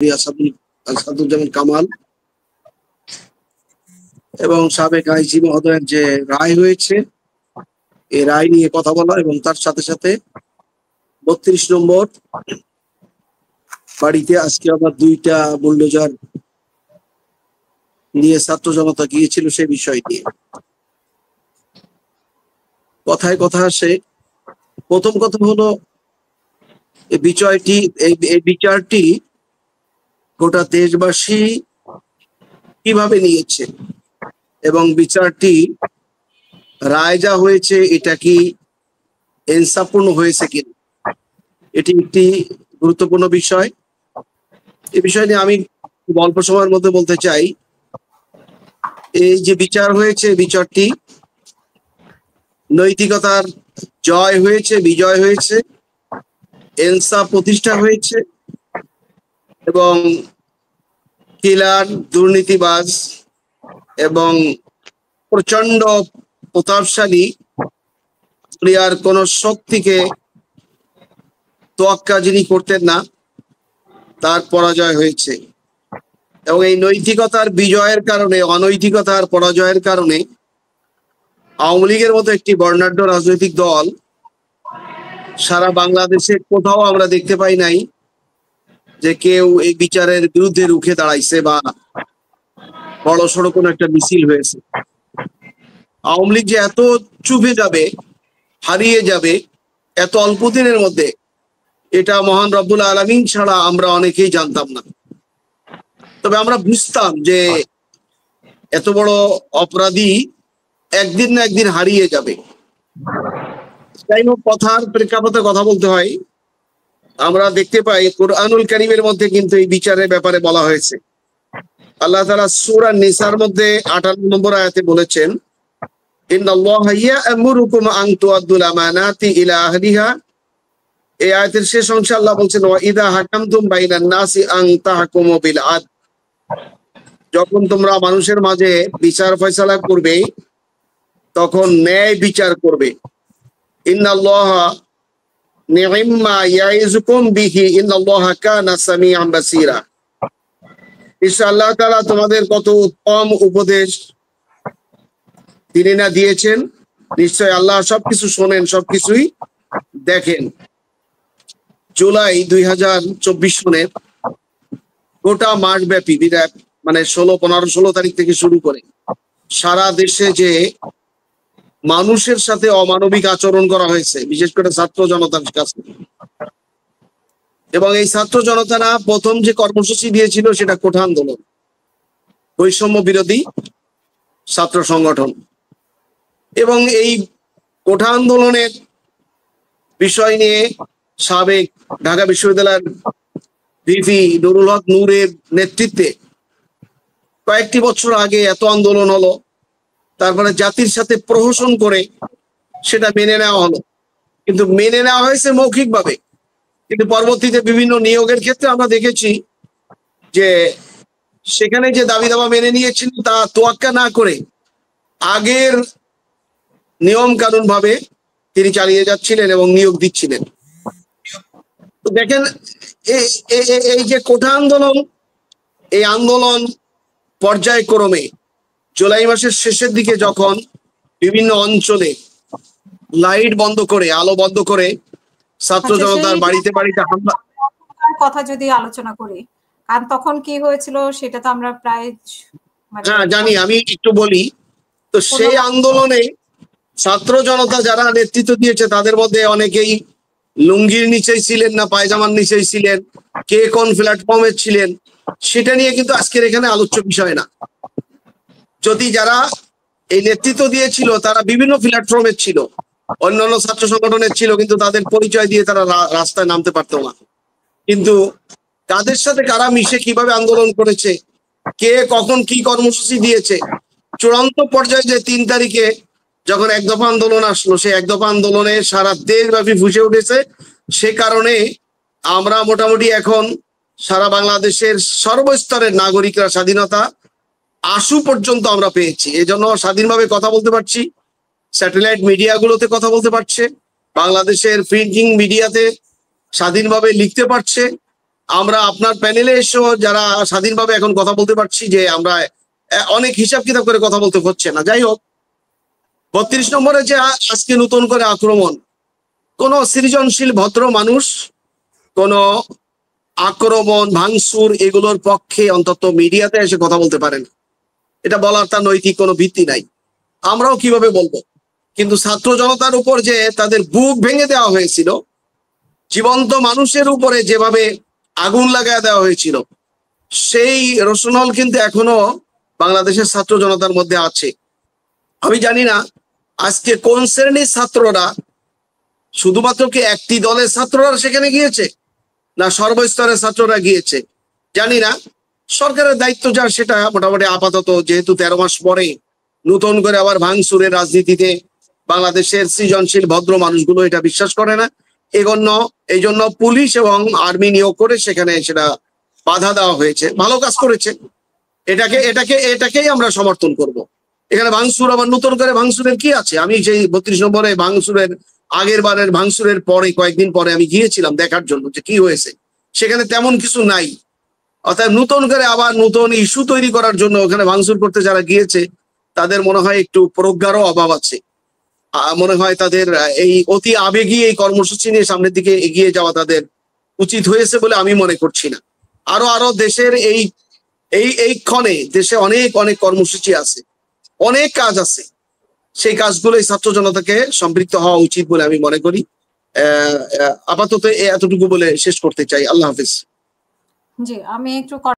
আসাদুজ্জামান কামাল এবং সাবেক আইজি মহোদয়ের যে রায় হয়েছে এই রায় নিয়ে কথা বলা এবং তার সাথে সাথে ৩২ নম্বর বাড়িতে আজকে আবার ২টা বুলডোজার নিয়ে ছাত্র জনতা গিয়েছিল সেই বিষয় নিয়ে কথায় কথা আসে। প্রথম কথা হলো এই বিচারটি গোটা দেশবাসী কিভাবে নিয়েছে এবং বিচারটি রায় যা হয়েছে এটা কি ইনসাফপূর্ণ হয়েছে কিনা, এটি একটি গুরুত্বপূর্ণ বিষয়। এই বিষয় নিয়ে আমি অল্প সময়ের মধ্যে বলতে চাই, এই যে বিচার হয়েছে বিচারটি নৈতিকতার জয় হয়েছে, বিজয় হয়েছে, ইনসাফ প্রতিষ্ঠা হয়েছে এবং কিলার, দুর্নীতিবাজ এবং প্রচন্ড প্রতাপশালী আর কোন শক্তিকে তোয়াক্কা যিনি করতেন না তার পরাজয় হয়েছে। এবং এই নৈতিকতার বিজয়ের কারণে, অনৈতিকতার পরাজয়ের কারণে আওয়ামী লীগের মতো একটি বর্ণাঢ্য রাজনৈতিক দল সারা বাংলাদেশে কোথাও আমরা দেখতে পাই নাই যে কেউ এই বিচারের বিরুদ্ধে রুখে দাঁড়াইছে বা বড় সড়ো কোনো একটা মিছিল হয়েছে। আওয়ামী লীগ যে এত চুপে যাবে, হারিয়ে যাবে এত অল্প দিনের মধ্যে, এটা মহান রব্বুল আলামিন ছাড়া আমরা অনেকেই জানতাম না। তবে আমরা বুঝতাম যে এত বড় অপরাধী একদিন না একদিন হারিয়ে যাবে। যাই হোক, কথার প্রেক্ষাপটে কথা বলতে হয়। আমরা দেখতে পাই কুরআনুল কারীমের মধ্যে কিন্তু এই বিচারের ব্যাপারে বলা হয়েছে। আল্লাহ তাআলা সূরা নিসার মধ্যে 58 নম্বর আয়াতে বলেছেন, ইন্নাল্লাহা ইয়া'মুরুকুম আন তুআদ্দুল আমানাতি ইলা আহলিহা। এই আয়াতের শেষ অংশে আল্লাহ বলছেন, ওয়া ইযা হাকামতুম বাইনান নাসি আন তাহকুমু বিল আদল। যখন তোমরা মানুষের মাঝে বিচার ফয়সালা করবে তখন ন্যায় বিচার করবে। ইন্নাল্লাহা নি'ম্মা ইয়াইযুকুম বিহি ইন্নাল্লাহা কানা সামিআন বাসীরা। নিশ্চয় আল্লাহ তাআলা তোমাদের কত উত্তম উপদেশ তিনি না দিয়েছেন। নিশ্চয় আল্লাহ সবকিছু শোনেন, সবকিছুই দেখেন। জুলাই 2024 সনের গোটা মাস ব্যাপী মানে 15-16 তারিখ থেকে শুরু করে সারা দেশে যে মানুষের সাথে অমানবিক আচরণ করা হয়েছে, বিশেষ করে ছাত্র জনতার কাছে। এবং এই ছাত্র জনতারা প্রথম যে কর্মসূচি দিয়েছিল সেটা কোঠা আন্দোলন, বৈষম্য বিরোধী ছাত্র সংগঠন। এবং এই কোঠা আন্দোলনের বিষয় নিয়ে সাবেক ঢাকা বিশ্ববিদ্যালয়ের ভিপি নুরুল হক নূরের নেতৃত্বে কয়েকটি বছর আগে এত আন্দোলন হলো, তারপরে জাতির সাথে প্রহসন করে সেটা মেনে নেওয়া হলো। কিন্তু মেনে নেওয়া হয়েছে মৌখিকভাবে, কিন্তু পরবর্তীতে বিভিন্ন নিয়োগের ক্ষেত্রে আমরা দেখেছি যে সেখানে যে দাবি দাবা মেনে নিয়েছিল তা তোয়াক্কা না করে আগের নিয়ম কানুন ভাবে তিনি চালিয়ে যাচ্ছিলেন এবং নিয়োগ দিচ্ছিলেন। তো দেখেন, এই যে কোঠা আন্দোলন, এই আন্দোলন পর্যায়ক্রমে জুলাই মাসের শেষের দিকে যখন বিভিন্ন অঞ্চলে লাইট বন্ধ করে, আলো বন্ধ করে ছাত্র জনতার বাড়িতে বাড়িতে হামলা কথা যদি আলোচনা করি, কারণ তখন কি হয়েছিল সেটা তো আমরা প্রায় জানি। আমি একটু বলি তো, সেই আন্দোলনে ছাত্র জনতা যারা নেতৃত্ব দিয়েছে তাদের মধ্যে অনেকেই লুঙ্গির নিচেই ছিলেন না পায়জামার নিচেই ছিলেন, কে কোন প্ল্যাটফর্মে ছিলেন সেটা নিয়ে কিন্তু আজকের এখানে আলোচ্য বিষয় না। যদি যারা এই নেতৃত্ব দিয়েছিল তারা বিভিন্ন প্ল্যাটফর্মের ছিল, অন্যান্য ছাত্র সংগঠনের ছিল, কিন্তু তাদের পরিচয় দিয়ে তারা রাস্তায় নামতে পারতো না। কিন্তু কাদের সাথে কারা মিশে কিভাবে আন্দোলন করেছে, কে কখন কি কর্মসূচি দিয়েছে, চূড়ান্ত পর্যায়ে যে 3 তারিখে যখন এক দফা আন্দোলন আসলো, সেই এক দফা আন্দোলনে সারা দেশব্যাপী ফুসে উঠেছে। সে কারণে আমরা মোটামুটি এখন সারা বাংলাদেশের সর্বস্তরের নাগরিকরা স্বাধীনতা আশু পর্যন্ত আমরা পেয়েছি। এই জন্য স্বাধীনভাবে কথা বলতে পারছি, স্যাটেলাইট মিডিয়াগুলোতে কথা বলতে পারছে, বাংলাদেশের প্রিন্টিং মিডিয়াতে স্বাধীনভাবে লিখতে পারছে, আমরা আপনার প্যানেলে এসেও যারা স্বাধীনভাবে এখন কথা বলতে পারছি যে আমরা অনেক হিসাব কিতাব করে কথা বলতে হচ্ছে না। যাই হোক, 32 নম্বরে যে আজকে নতুন করে আক্রমণ, কোন সৃজনশীল ভদ্র মানুষ কোন আক্রমণ ভাঙচুর এগুলোর পক্ষে অন্তত মিডিয়াতে এসে কথা বলতে পারেন, এটা বলার তার নৈতিক কোনো ভিত্তি নাই। আমরাও কিভাবে বলবো? কিন্তু ছাত্র জনতার উপর যে তাদের বুক ভেঙে দেওয়া হয়েছিল, জীবন্ত মানুষের উপরে যেভাবে আগুন লাগায় দেওয়া হয়েছিল, সেই রোশনল কিন্তু এখনো বাংলাদেশের ছাত্র জনতার মধ্যে আছে। আমি জানি না আজকে কোন শ্রেণীর ছাত্ররা, শুধুমাত্র কি একটি দলের ছাত্ররা সেখানে গিয়েছে না সর্বস্তরের ছাত্ররা গিয়েছে জানি না। সরকারের দায়িত্ব যার সেটা মোটামুটি আপাতত, যেহেতু 13 মাস পরে নতুন করে আবার ভাঙচুরের রাজনীতিতে বাংলাদেশের সৃজনশীল ভদ্র মানুষগুলো এটা বিশ্বাস করে না, এই জন্য পুলিশ এবং আর্মি নিয়োগ করে সেখানে সেটা বাধা দেওয়া হয়েছে। ভালো কাজ করেছে, এটাকেই আমরা সমর্থন করব। এখানে ভাঙচুর আবার নতুন করে ভাঙচুরের কি আছে? আমি সেই 32 নম্বরে ভাঙচুরের আগের বারের ভাঙচুরের পরে কয়েকদিন পরে আমি গিয়েছিলাম দেখার জন্য যে কি হয়েছে, সেখানে তেমন কিছু নাই। অর্থাৎ নতুন করে আবার নতুন ইস্যু তৈরি করার জন্য ওখানে ভাঙচুর করতে যারা গিয়েছে তাদের মনে হয় একটু প্রজ্ঞারও অভাব আছে। মনে হয় তাদের এই অতি আবেগী এই কর্মসূচি নিয়ে সামনের দিকে এগিয়ে যাওয়া তাদের উচিত হয়েছে বলে আমি মনে করছি না। আরো দেশের এই ক্ষণে দেশে অনেক অনেক কর্মসূচি আছে, অনেক কাজ আছে, সেই কাজগুলোই ছাত্র জনতাকে সম্পৃক্ত হওয়া উচিত বলে আমি মনে করি। আপাতত এতটুকু বলে শেষ করতে চাই। আল্লাহ হাফিজ। জি, আমি একটু